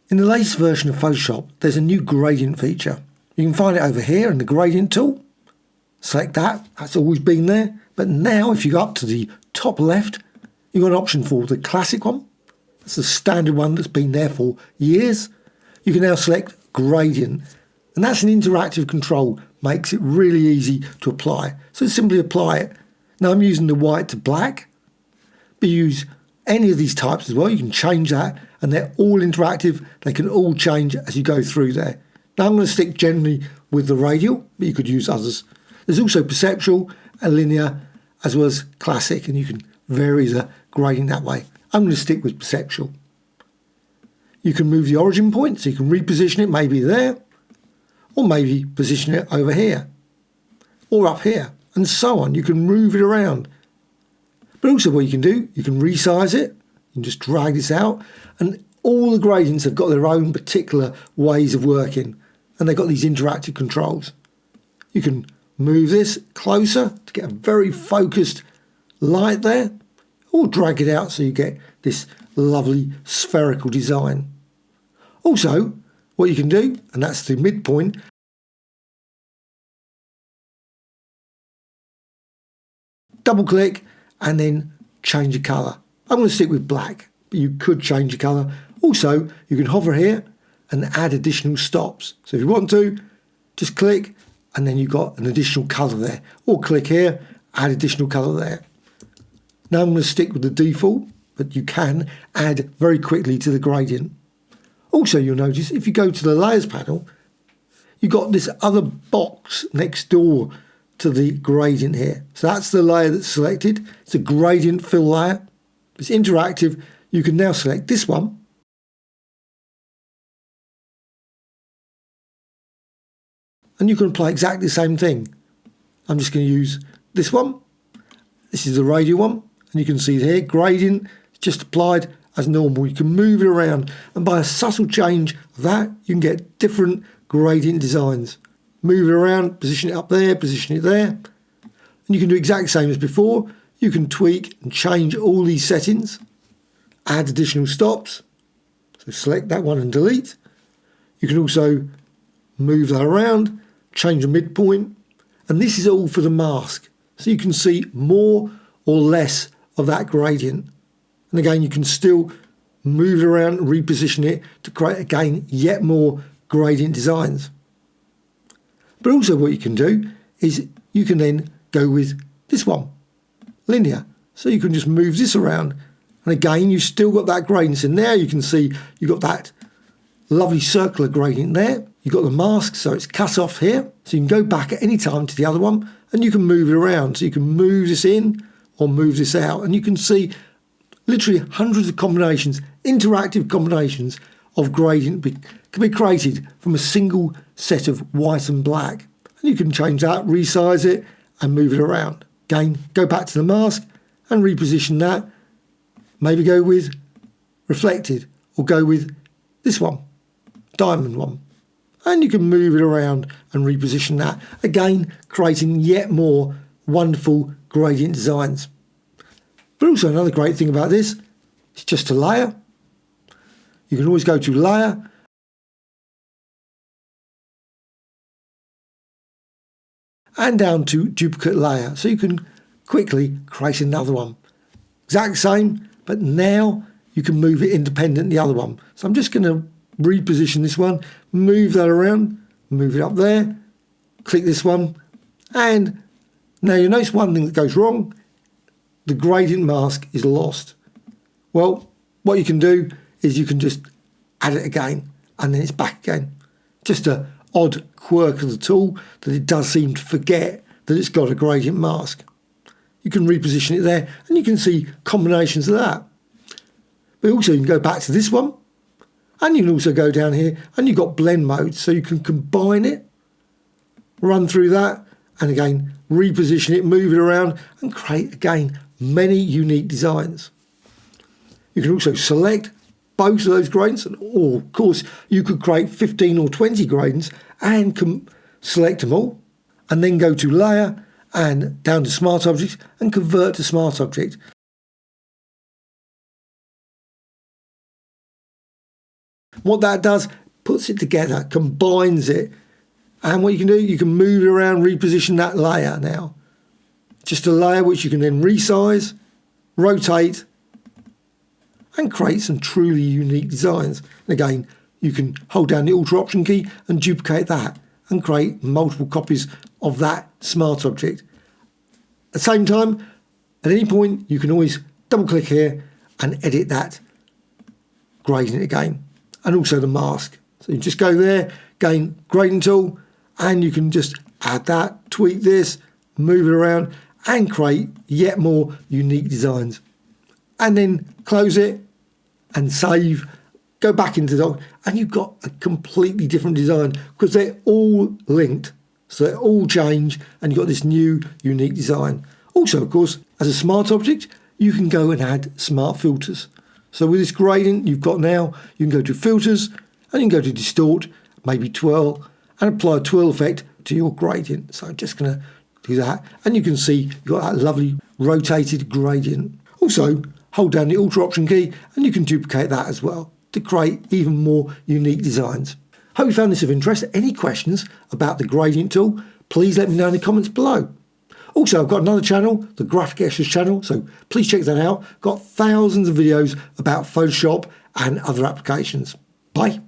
In the latest version of Photoshop, there's a new gradient feature. You can find it over here in the gradient tool. Select that, that's always been there. But now if you go up to the top left, you've got an option for the classic one. That's the standard one that's been there for years. You can now select gradient. And that's an interactive control, makes it really easy to apply. So simply apply it. Now I'm using the white to black, but you use any of these types as well. You can change that, and they're all interactive. They can all change as you go through there. Now I'm going to stick generally with the radial, but you could use others. There's also perceptual and linear as well as classic, and you can vary the grading that way. I'm going to stick with perceptual. You can move the origin point, so you can reposition it maybe there, or maybe position it over here, or up here, and so on. You can move it around. But also what you can do, you can resize it. You can just drag this out. And all the gradients have got their own particular ways of working. And they've got these interactive controls. You can move this closer to get a very focused light there. Or drag it out so you get this lovely spherical design. Also, what you can do, and that's the midpoint, double click and then change the colour. I'm going to stick with black, but you could change the colour. Also, you can hover here and add additional stops. So if you want to, just click and then you've got an additional colour there. Or click here, add additional colour there. Now I'm going to stick with the default, but you can add very quickly to the gradient. Also, you'll notice if you go to the layers panel, you've got this other box next door to the gradient here. So that's the layer that's selected. It's a gradient fill layer. It's interactive. You can now select this one. And you can apply exactly the same thing. I'm just going to use this one. This is the radial one. And you can see here, gradient just applied as normal. You can move it around. And by a subtle change of that, you can get different gradient designs. Move it around, position it up there, position it there. And you can do exactly the same as before. You can tweak and change all these settings. Add additional stops. So select that one and delete. You can also move that around, change the midpoint. And this is all for the mask. So you can see more or less of that gradient. And again, you can still move it around and reposition it to create, again, yet more gradient designs. But also what you can do is you can then go with this one, linear. So you can just move this around. And again, you've still got that gradient. And now you can see you've got that lovely circular gradient there. You've got the mask, so it's cut off here. So you can go back at any time to the other one and you can move it around. So you can move this in or move this out. And you can see literally hundreds of combinations, interactive combinations of gradient can be created from a single set of white and black. And you can change that, resize it and move it around. Again, go back to the mask and reposition that. Maybe go with reflected or go with this one, diamond one. And you can move it around and reposition that. Again, creating yet more wonderful gradient designs. But also another great thing about this is just a layer. You can always go to layer and down to duplicate layer. So you can quickly create another one. Exact same, but now you can move it independent of the other one. So I'm just going to reposition this one, move that around, move it up there, click this one, and now you notice one thing that goes wrong. The gradient mask is lost. Well, what you can do is you can just add it again and then it's back again. Just an odd quirk of the tool that it does seem to forget that it's got a gradient mask. You can reposition it there and you can see combinations of that. But also you can go back to this one and you can also go down here and you've got blend mode, so you can combine it, run through that and again reposition it, move it around and create again many unique designs. You can also select both of those gradients, or of course you could create 15 or 20 gradients and select them all and then go to layer and down to smart objects and convert to smart object. What that does, puts it together, combines it. And what you can do, you can move it around, reposition that layer now. Just a layer which you can then resize, rotate, and create some truly unique designs. And again, you can hold down the Alt Option key and duplicate that and create multiple copies of that smart object. At the same time, at any point, you can always double click here and edit that gradient again, and also the mask. So you just go there, again, gradient tool, and you can just add that, tweak this, move it around, and create yet more unique designs. And then close it and save, go back into the doc, and you've got a completely different design because they're all linked. So they all change, and you've got this new unique design. Also, of course, as a smart object, you can go and add smart filters. So with this gradient you've got now, you can go to filters and you can go to distort, maybe twirl, and apply a twirl effect to your gradient. So I'm just going to do that, and you can see you've got that lovely rotated gradient. Also, hold down the Alt Option key and you can duplicate that as well to create even more unique designs. Hope you found this of interest. Any questions about the gradient tool, please let me know in the comments below. Also, I've got another channel, the Graphic Extras channel, so please check that out. Got thousands of videos about Photoshop and other applications. Bye.